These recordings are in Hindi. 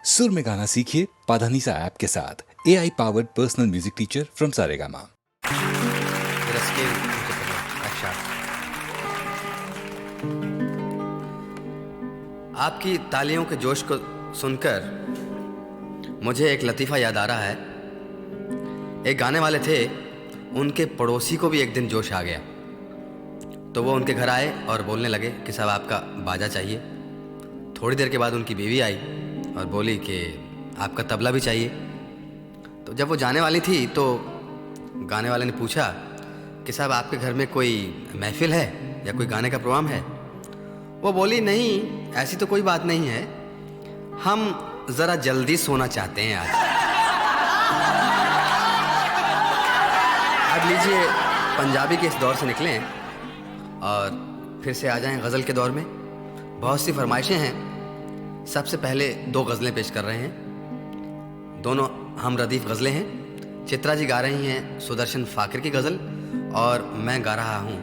सुर में गाना सीखिए पाधानीसा ऐप के साथ। AI powered personal music teacher from Saregama. आपकी तालियों के जोश को सुनकर मुझे एक लतीफ़ा याद आ रहा है। एक गाने वाले थे, उनके पड़ोसी को भी एक दिन जोश आ गया, तो वो उनके घर आए और बोलने लगे कि साहब आपका बाजा चाहिए। थोड़ी देर के बाद उनकी बीवी आई और बोली कि आपका तबला भी चाहिए। तो जब वो जाने वाली थी तो गाने वाले ने पूछा कि साहब आपके घर में कोई महफिल है या कोई गाने का प्रोग्राम है? वो बोली नहीं, ऐसी तो कोई बात नहीं है, हम ज़रा जल्दी सोना चाहते हैं आज। अब लीजिए, पंजाबी के इस दौर से निकलें और फिर से आ जाएं गज़ल के दौर में। बहुत सी फरमाइशें हैं। सबसे पहले दो गज़लें पेश कर रहे हैं। दोनों हम रदीफ़ गज़लें हैं। चित्रा जी गा रही हैं सुदर्शन फ़ाकिर की गज़ल और मैं गा रहा हूँ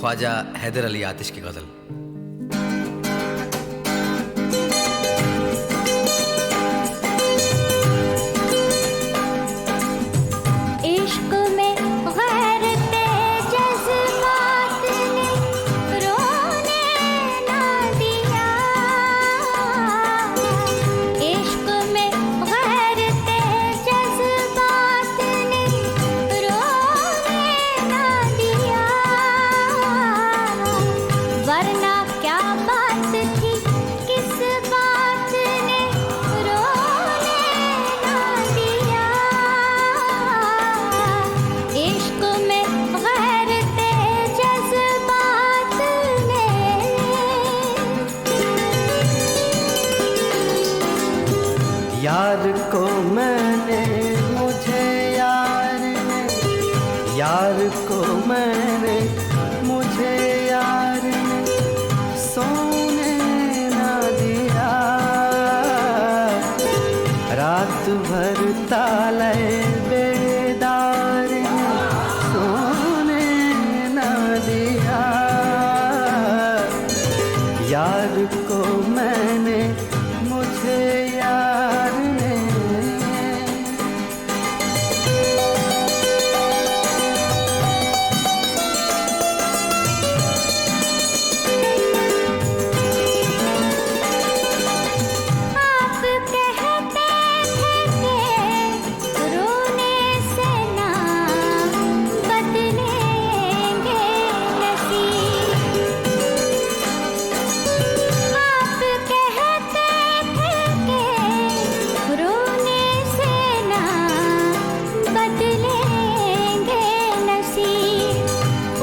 ख्वाजा हैदर अली आतिश की गज़ल। यार को मैंने मुझे यार ने, यार को मैंने मुझे यार ने सोने ना दिया। रात भर ताले बेदार ने सोने ना दिया। यार को मैंने मुझे यार ने। आप कहते थे कि रोने से ना बदलेंगे नसीब। आप कहते थे कि रोने से ना बदलेंगे नसीब।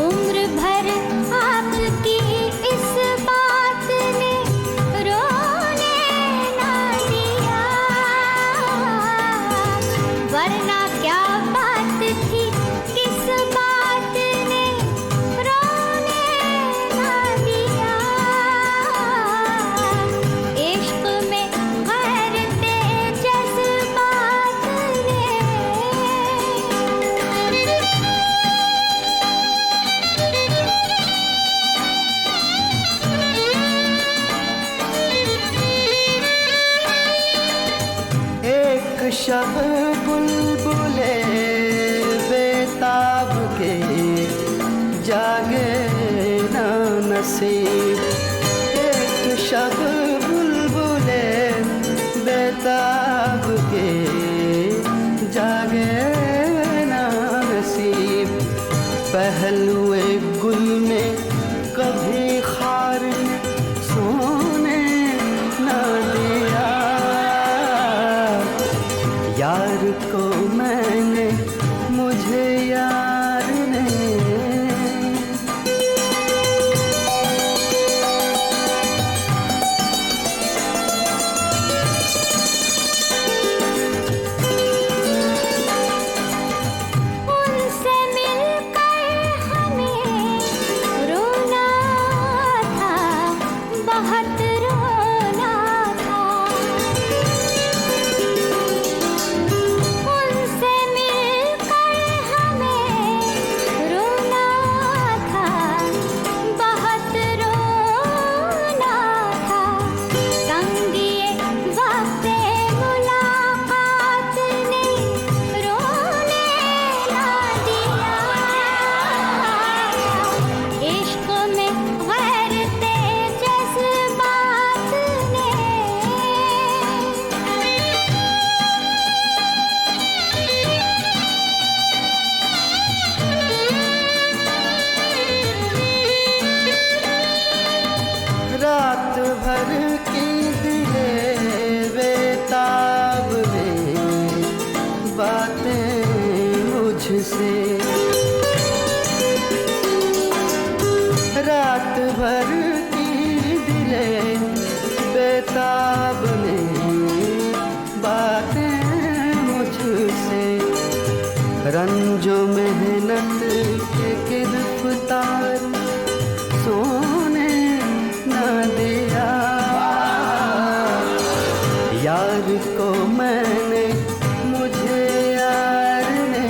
उम्र भर आपकी इस बात ने रोने ना दिया। वरना क्या बात थी, किस बात ने रोने ना दिया। इश्क में गैरते जज्बात ने। एक शब बुलबुले बेताब के जागे ना नसीब। एक शब बुलबुले बेताब के जागे ना नसीब। पहलुए गुल में कभी खार ने सोने ना दिया। यार को मैंने मुझे यार ने। उनसे मिलकर हमें रोना था, बहुत रोना था। उनसे रंजो मेहनत के गिरफ्तार सोने न दिया। यार को मैंने मुझे यार ने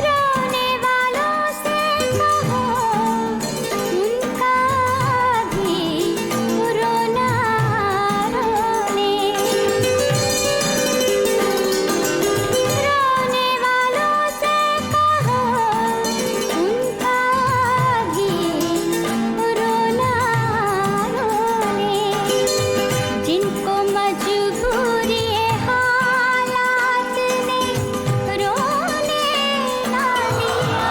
रोने वालों से कहो उनका भी रोना रोने। रोने वालों से कहो उनका भी रोना रोने। जिनको मजबूरी हालात ने रोने ना दिया।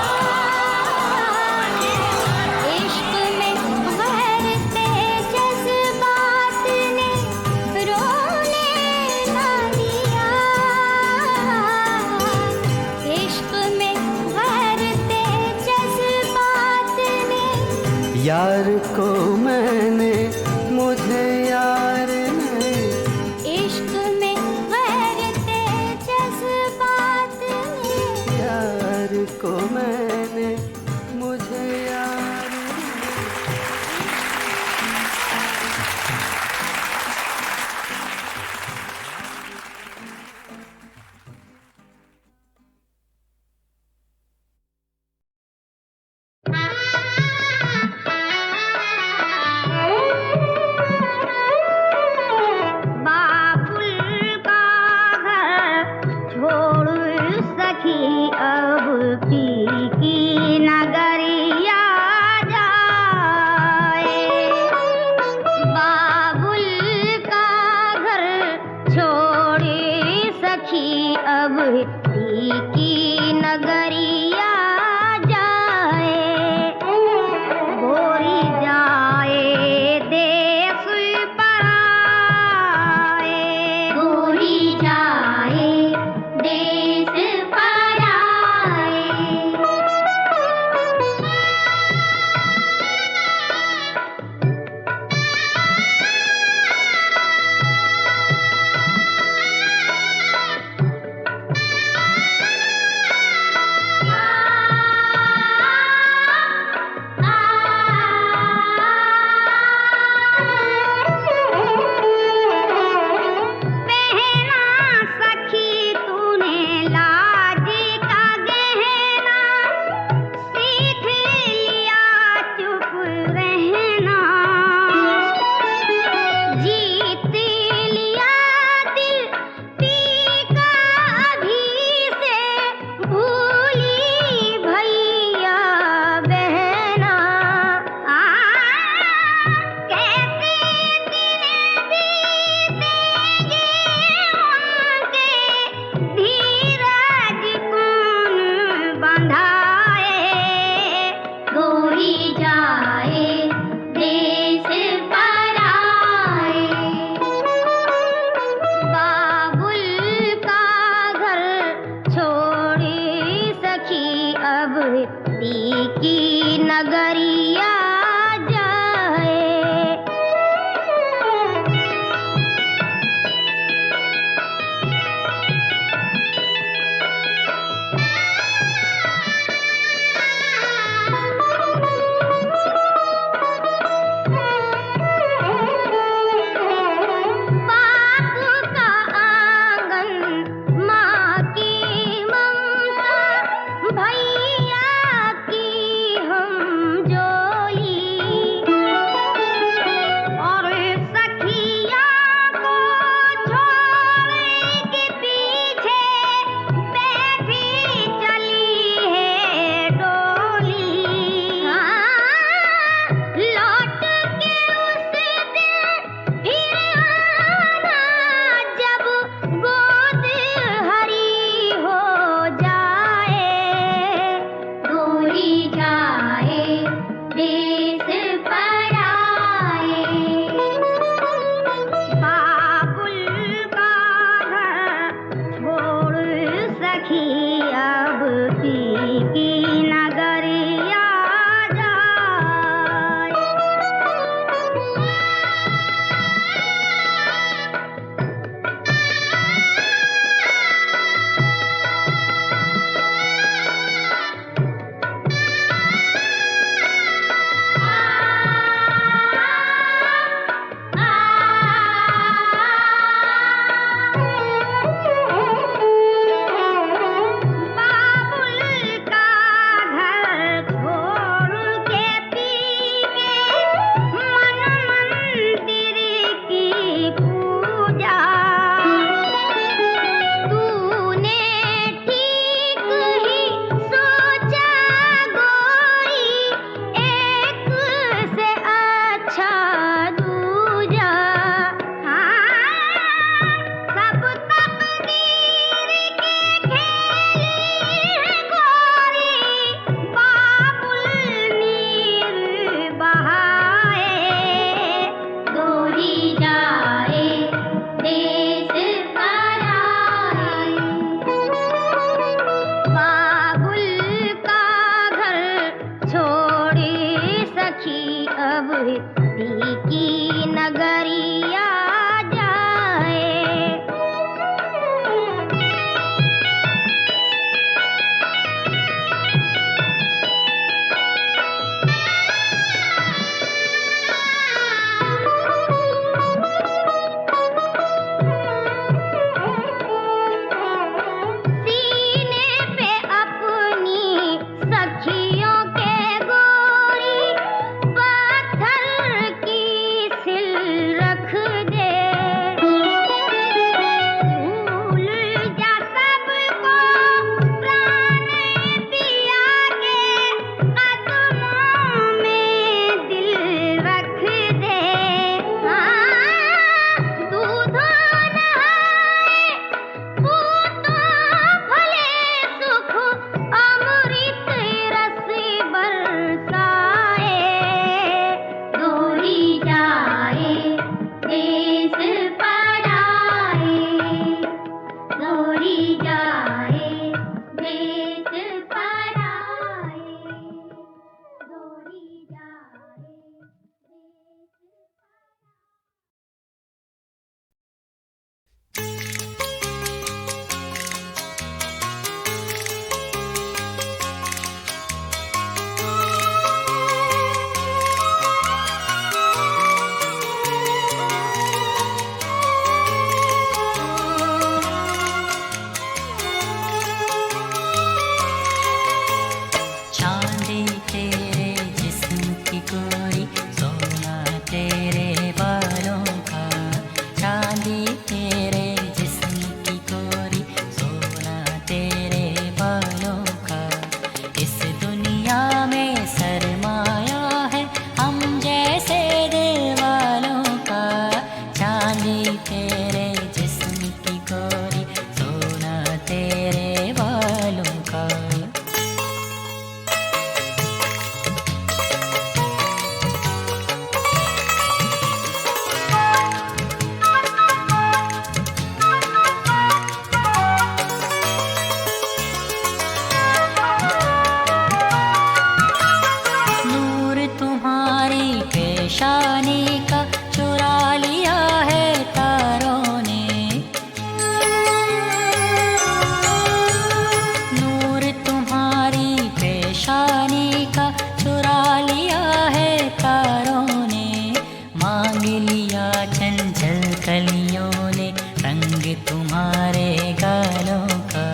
इश्क में भरते जज्बात ने रोने ना दिया। इश्क में भरते जज्बात ने यार को मैंने मुझे यार ने इश्क में भरते जज्बात ने यार को मैंने मुझे यार ने। बाबुल का घर छोड़ सखी अब पी की नगरिया जाए। बाबुल का घर छोड़ सखी अब पी की नगरिया जाए। गोरी जाए देश पराए। गोरी जाए देश पराए। पहना सखी तूने लाज का गहना। सीख लिया चुप रहना। जीत लिया दिल पी का अभी से। भूली भैया बहना। कैसे दिन बीतेंगे उनके धीरज कौन बंधाए। गोरी जाए देश पराए। बाबुल का घर छोड़ सखी अब पी की नगरिया जाए। बाप का आंगन माँ की ममता। भैया की हम जोली। और सखिया को छोड़ के पीछे बैठी चली है डोली। लौट के उस दिन फिर आना जब गोद हरी हो जाए। गोरी जाए देश पराए। बाबुल का घर छोड़ सखी अब पी की नगरिया गोरी जाए देश पराए, गोरी जाए देश चांदी तेरे जिस्म की गोरी, सोना तेरे बालों का। चांदी तेरे जिस्म की गोरी, सोना तेरे बालों का। इस दुनिया में सरमाया है हम जैसे दिल वालों का। चांदी तेरे जिस्म की गोरी, सोना तेरे बालों का। नूर तुम्हारी पेशानी का चुरा लिया है तारों ने। नूर तुम्हारी पेशानी का चुरा लिया है तारों ने। मांग लिया चंचल कलियों ने रंग तुम्हारे गालों का।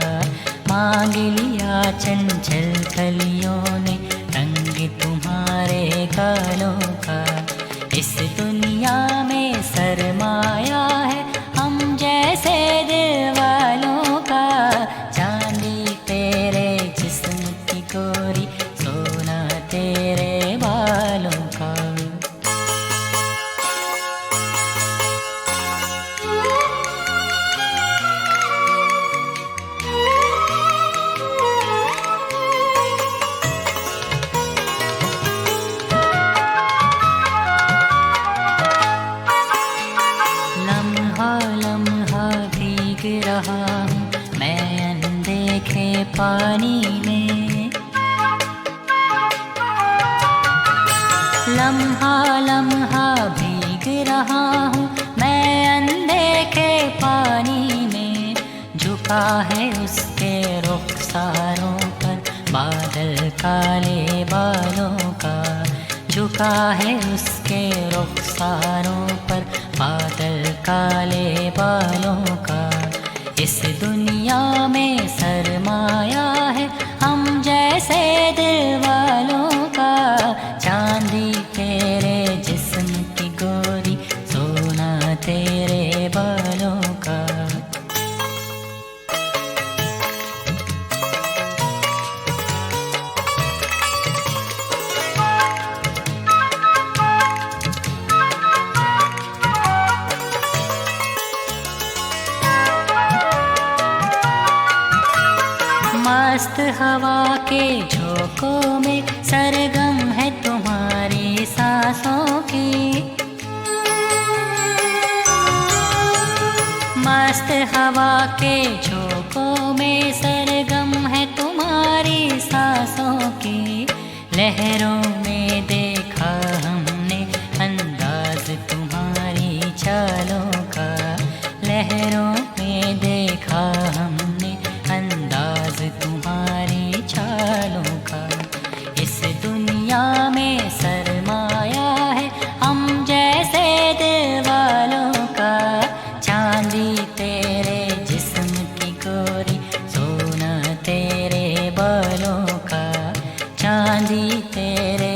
मांग लिया चंचल कलियों ने रंग तुम्हारे गालों का। इस दुनिया में सरमाया है हम जैसे दिल वालों का। चांदी तेरे जिस्म की गोरी, सोना तेरे बालों का। लम्हा लम्हा भीग रहा हूँ मैं अनदेखे पानी में। लम्हा लम्हा भीग रहा हूँ मैं अनदेखे पानी में। झुका है उसके रुखसारों पर बादल काले बालों का। झुका है उसके रुखसारों पर बादल काले बालों का। इस दुनिया में सरमाया है हम जैसे दिल वालों का। चांदी तेरे जिस्म की गोरी, सोना तेरे बालों का। मस्त हवा के झोंकों में सरगम है तुम्हारी सांसों की। मस्त हवा के झोंकों में सरगम है तुम्हारी सांसों की। लहरों में देखा हमने अंदाज तुम्हारी चालों का। लहरों में देखा हमने अंदाज तुम्हारी चालों का। इस दुनिया में सरमाया है हम जैसे दिल वालों का। चांदी तेरे जिस्म की गोरी, सोना तेरे बालों का। चांदी तेरे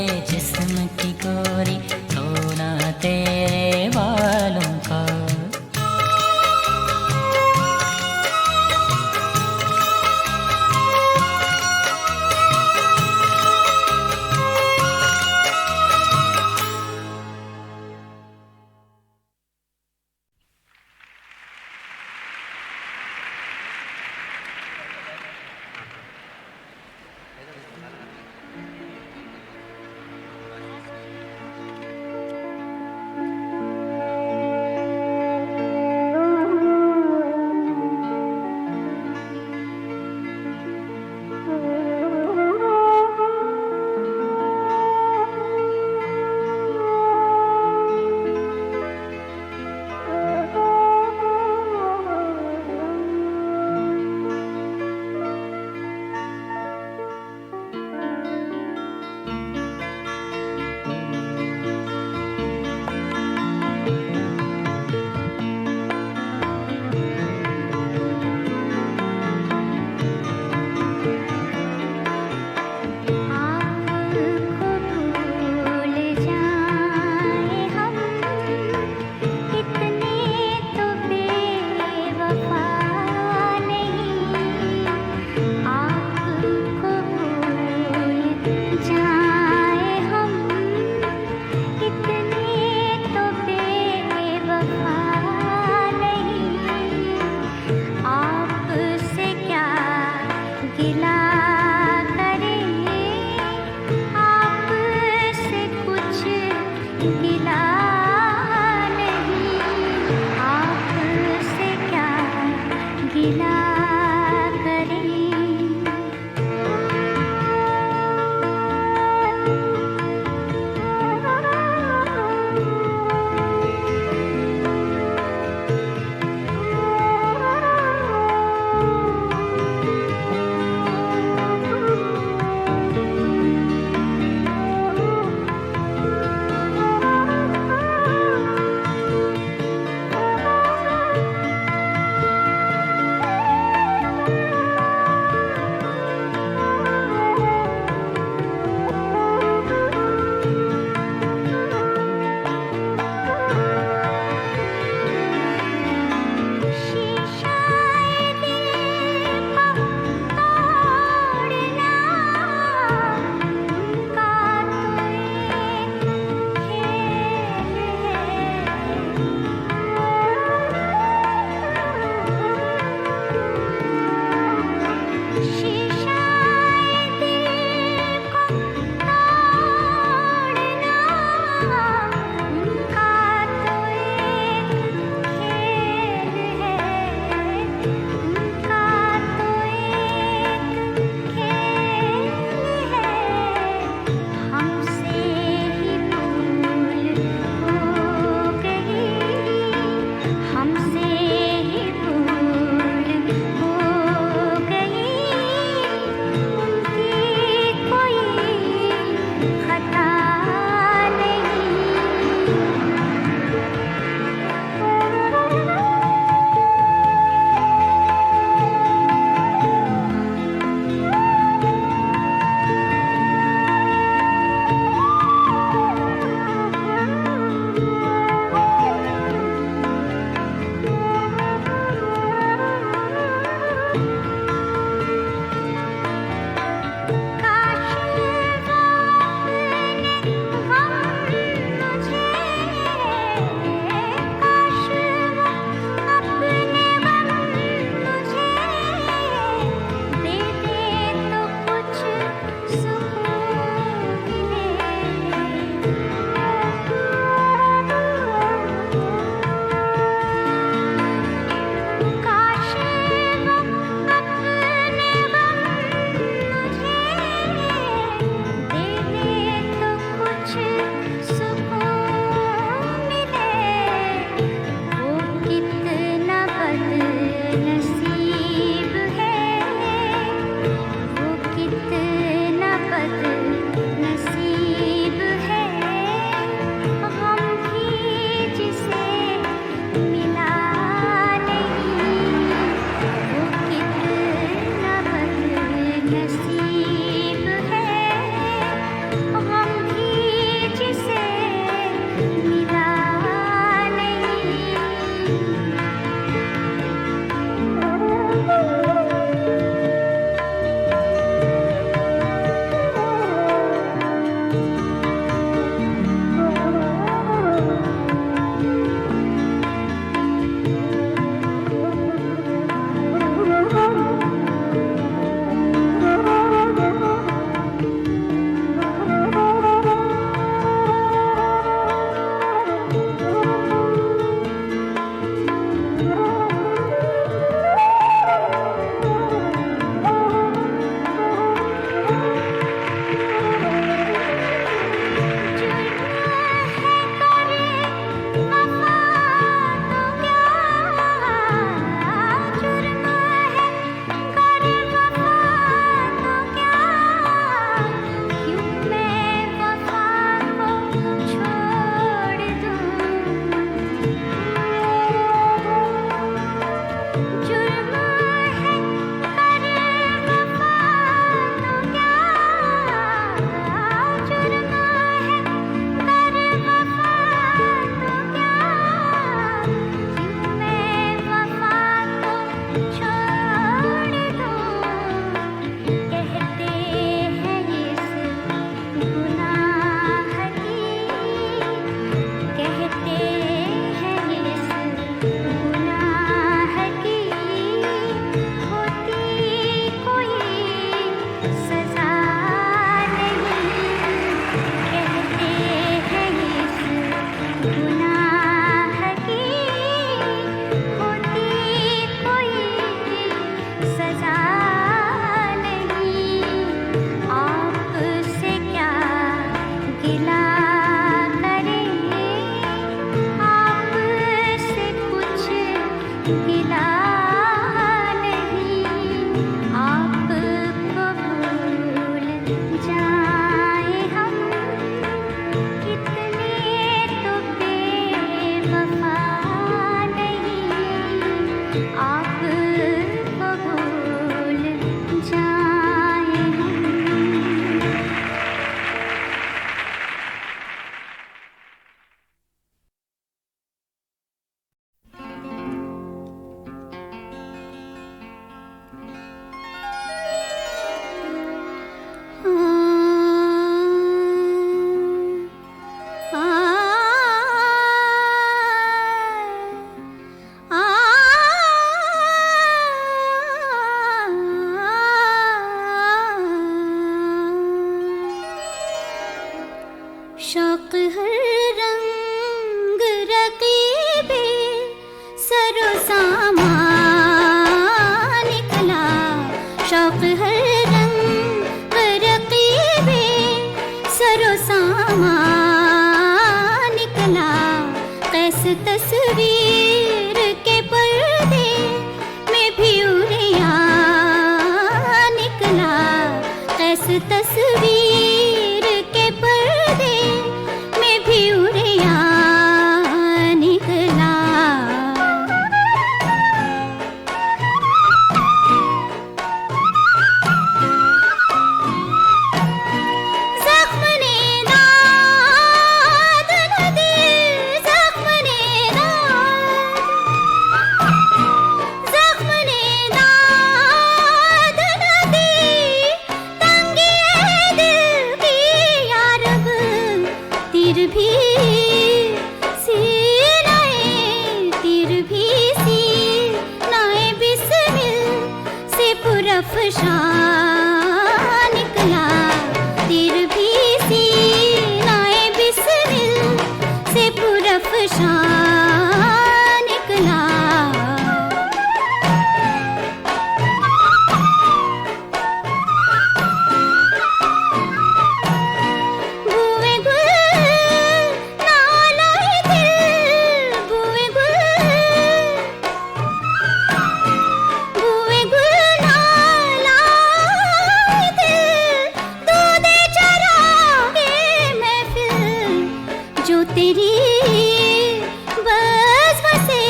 शौक हर रंग रकीबे सरो सामा निकला, कैस तस्वीर के पर्दे में भी उड़िया निकला, कैस तस्वीर के पर्दे में भी उड़िया निकला। जख्म ने दाद न दी, जख्म ने दाद न दी, तंगी है दिल की या रब, तीर भी सीनाए, तीर भी सीनाए बिस्मिल से पुरफ़शां निकला, तीर भी सीनाए बिस्मिल से पुरफ़शां निकला। बुए गुल नालाए दिल, बुए गुल नालाए दिल, दूधे चरागे महफ़िल, जो तेरी बज़्म से,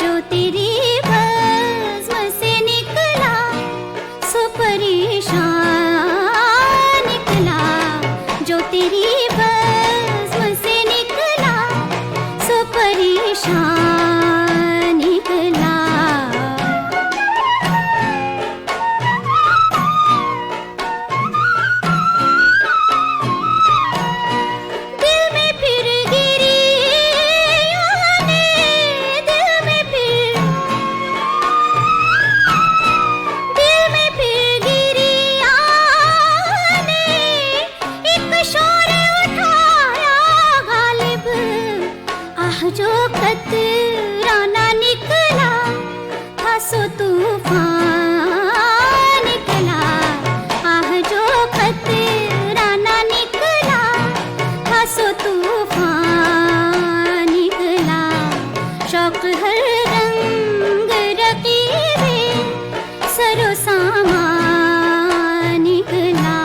जो तेरी बज़्म से निकला, सो परेशान निकला, जो तेरी बज़्म से निकला, सो परेशान निकला। दिल में फिर गिरी आने, दिल में फिर गिरी आने, एक शोर उठाया गालिब, आह जो कतराना निकला, था सो तूफान निकला, आह जो कतराना निकला, था सो तूफान निकला। शौक हर रंग रकीबे सरो सामा निकला।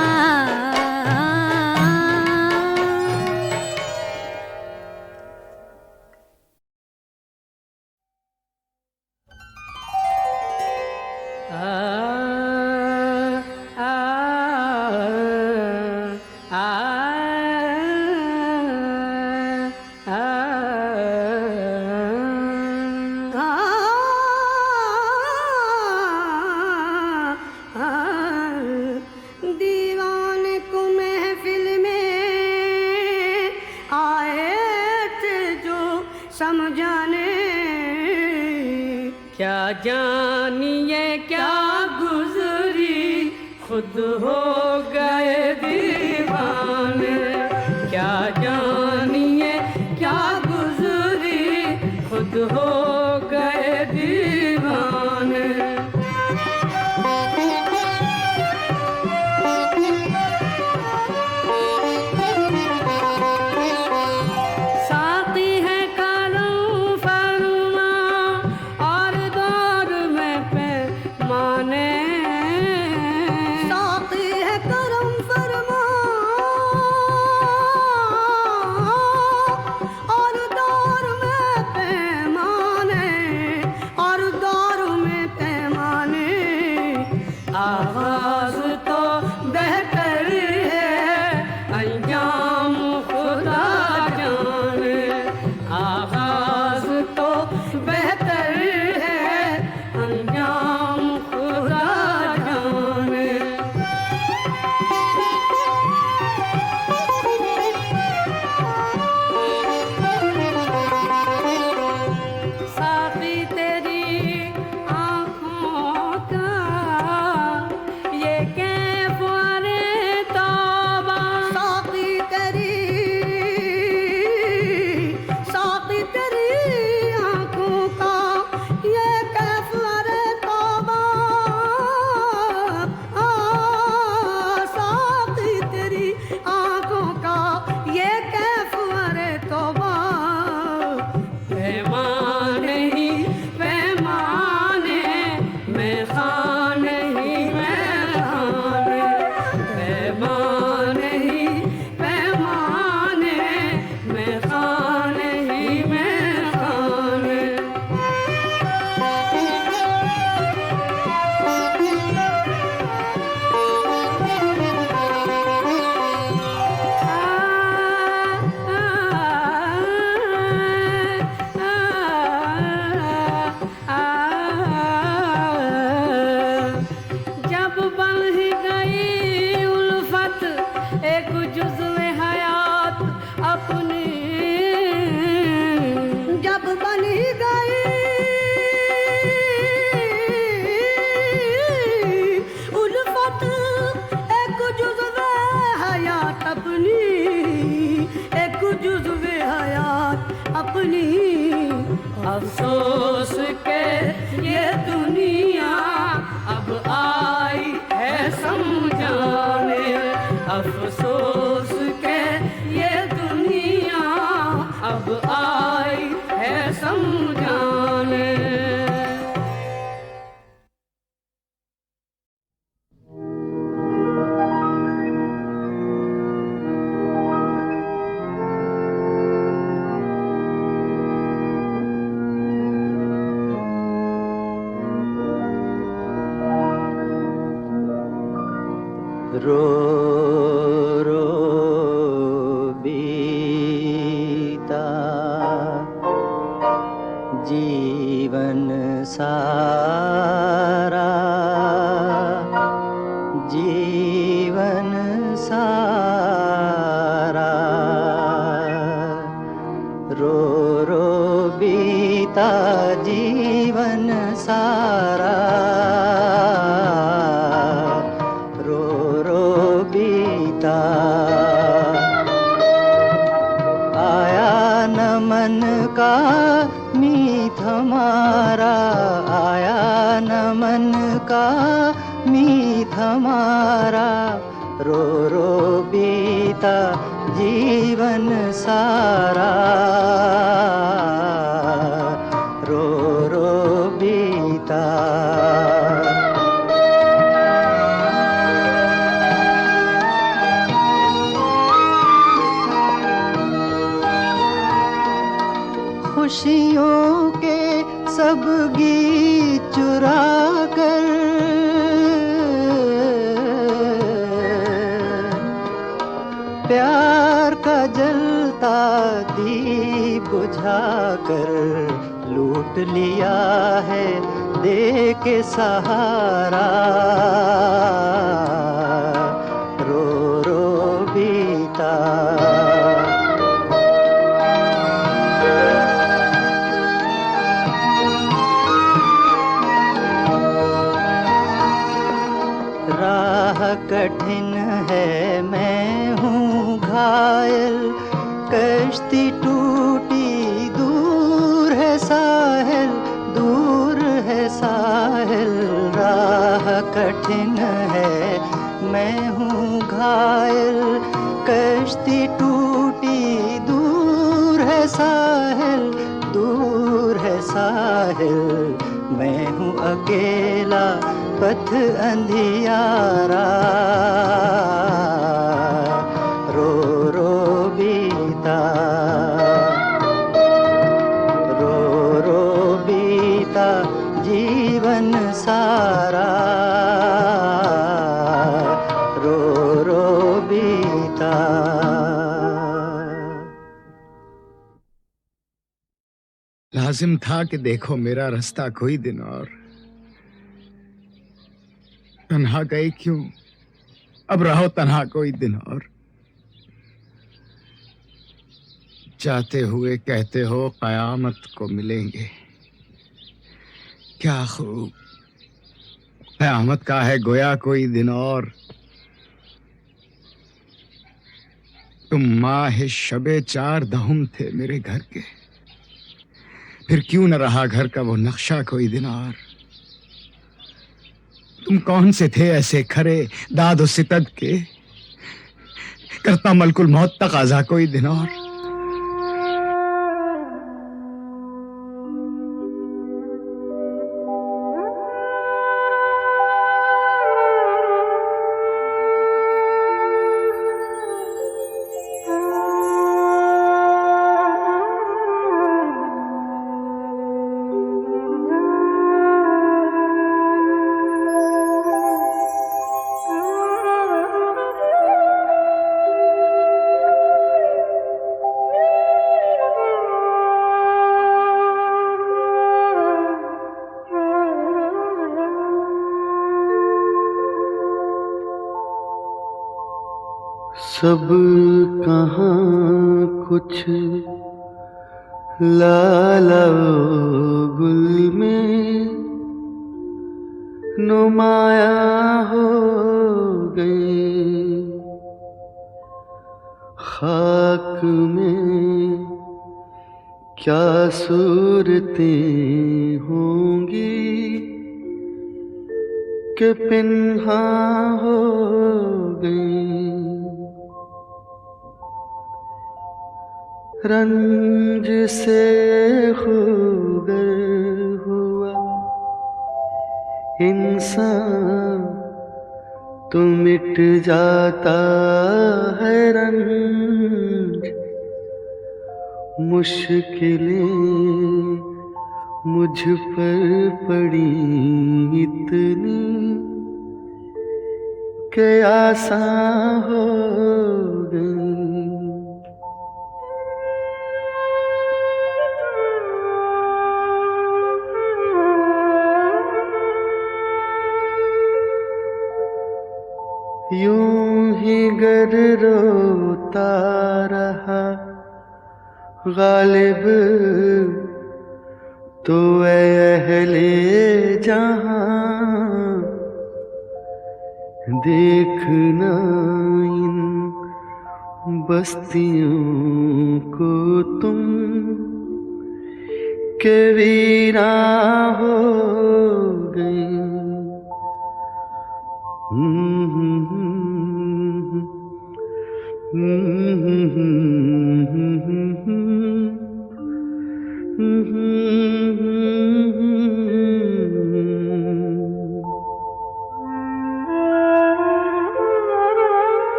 दीवाने को महफिल में आए थे जो समझाने, क्या जानिए क्या गुजरी, खुद हो गए दीवाने, क्या जानिए क्या गुजरी, खुद हो गए दीवाने। साक़ी है करम फरमा और दौर में पैमाने, साक़ी है करम फरमा और दौर में पैमाने, और दौर में पैमाने। आवाज़ तो बेहतर है, अंजाम खुदा जाने, आगाज़ तो बेहतर है, अंजाम खुदा जाने। साक़ी तेरी आँखों का ये कैसा अफसोस के ये दुनिया अब आई है समझाने। रो रो बीता जीवन सारा, जीवन सारा। रो रो बीता जीवन सारा, आया न मन का मीत हमारा, आया न मन का मीत हमारा। रो रो बीता जीवन सारा, रो रो बीता। खुशियों के सब गीत चुरा कर, प्यार का जलता दीप बुझा कर, लूट लिया है दे के सहारा। रो रो बीता। राह कठिन है मैं हूँ घायल, कश्ती टूटी दूर है साहिल, दूर है साहिल। राह कठिन है मैं हूँ घायल, कश्ती टूटी दूर है साहिल, दूर है साहिल। मैं हूँ अकेला पथ अंधियारा, रो रो बीता, रो रो बीता जीवन सारा, रो रो बीता। लाजिम था कि देखो मेरा रास्ता कोई दिन और, तन्हा गई क्यों, अब रहो तन्हा कोई दिन और। जाते हुए कहते हो कयामत को मिलेंगे, क्या खूब कयामत का है गोया कोई दिन और। तुम माह शबे चार दहुम थे मेरे घर के, फिर क्यों न रहा घर का वो नक्शा कोई दिन और। तुम कौन से थे ऐसे खरे दाद और सितद के, करता मलकुल मौत तकाजा कोई दिन और। सब कहाँ कुछ लाला गुल में नुमाया हो गए, खाक में क्या सूरतें होंगी कि पिन्हा हो गई। रंज से खूगर हुआ इंसान तो मिट जाता है रंज। मुश्किलें मुझ पर पड़ी इतनी कि आसान हो गई। यूं ही गर रोता रहा गालिब तो अहले जहां देखना इन बस्तियों को तुम के वीरा हो गई।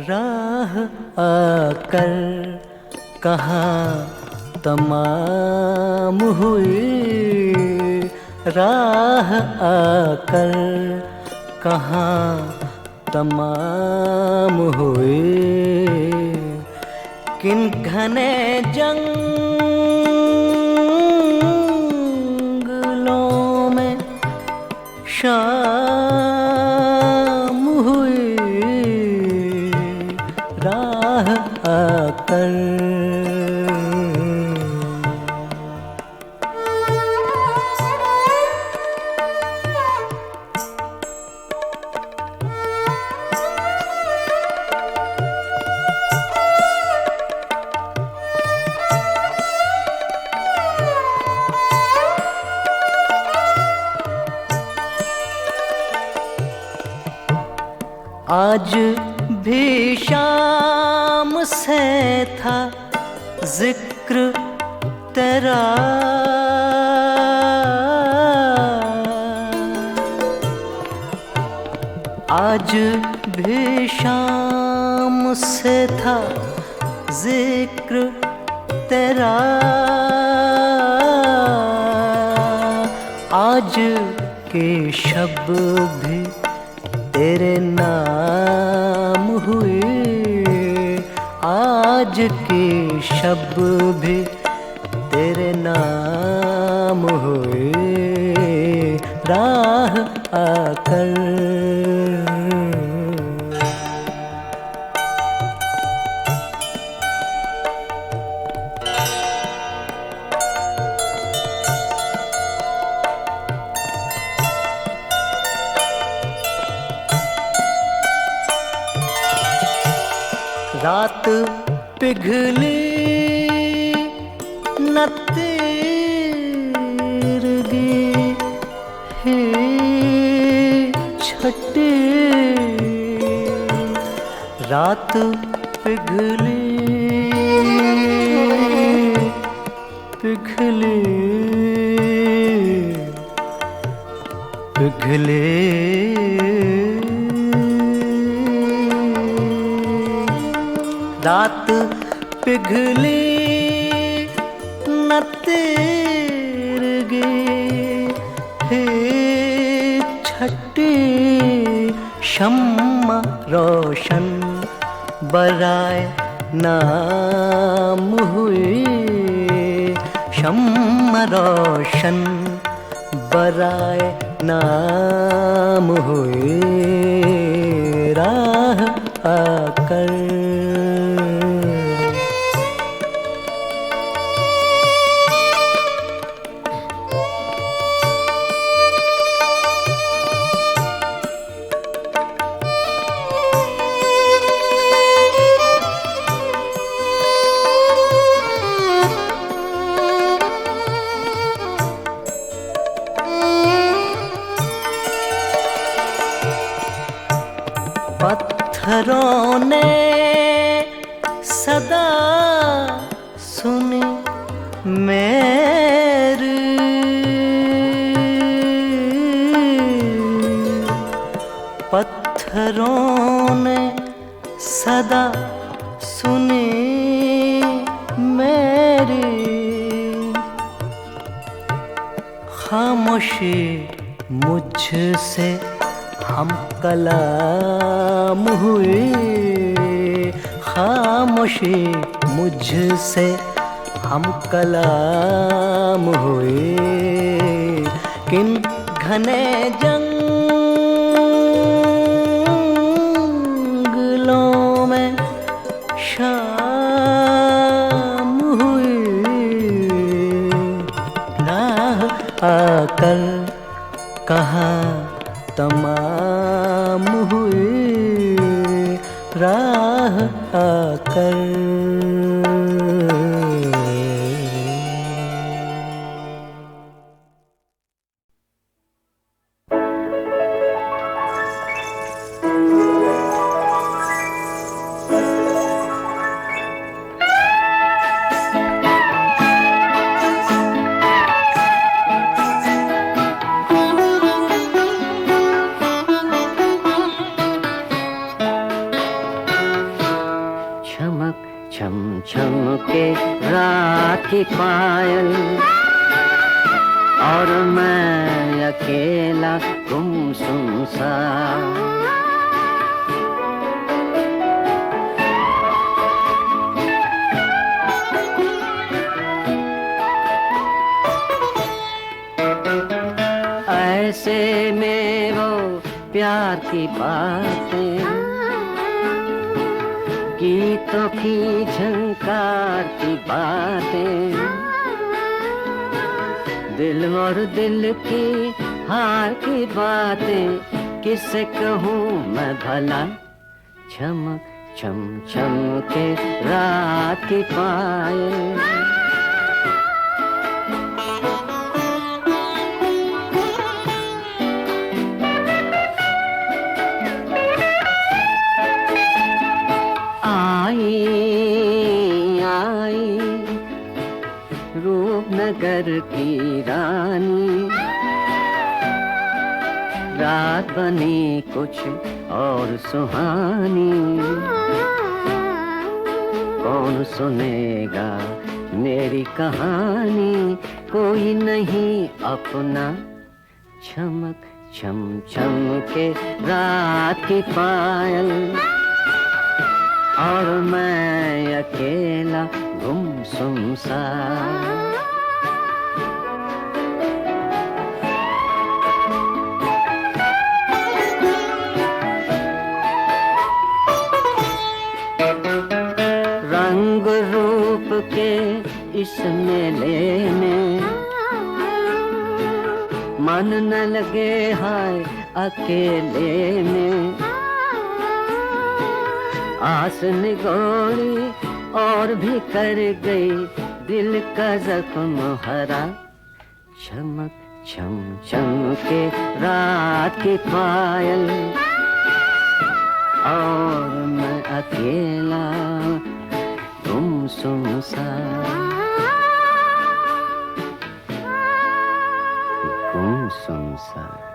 राह आकर कहाँ तमाम हुई, राह आकर कहाँ तमाम हुई। किन घने जंगलों में शाम हुई, राह आकर। आज भी शाम से था जिक्र तेरा, आज भी शाम से था जिक्र तेरा। आज के शब भी तेरे नाम हुए, आज की शब भी तेरे नाम हुए, राह आकर। रात पिघली न तेरगी ही छठी, रात पिघली पिघले पिघले रात पिघली न तेरगे हे छठी शम्मा रोशन बराए नाम हुए शम्मा रोशन बराए नाम हुए राह आकर पत्थरों ने सदा सुनी मेरी पत्थरों ने सदा सुनी मेरी खामोशी मुझसे हम कलाम हुए खामोशी मुझसे हम कलाम हुए किन घने जंगलों में शाम हुई राह आकर कहाँ तमाम हुए राह आकर की पायल और मैं अकेला गुमसुम सा ऐसे में वो प्यार की बातें गीतों की झंकार की बातें दिल और दिल की हार की बातें किसे कहूँ मैं भला चमक चम चम के रात की पायल रूपनगर की रानी रात बनी कुछ और सुहानी कौन सुनेगा मेरी कहानी कोई नहीं अपना चमक चम चम के रात की पायल और मैं अकेला गुमसुम सा रंग रूप के इस मेले में मन न लगे हाय अकेले में आस निगोरी और भी कर गई दिल का जख्म हरा चमक चम चम के रात की पायल और मैं अकेला गुमसुम सा सुन सा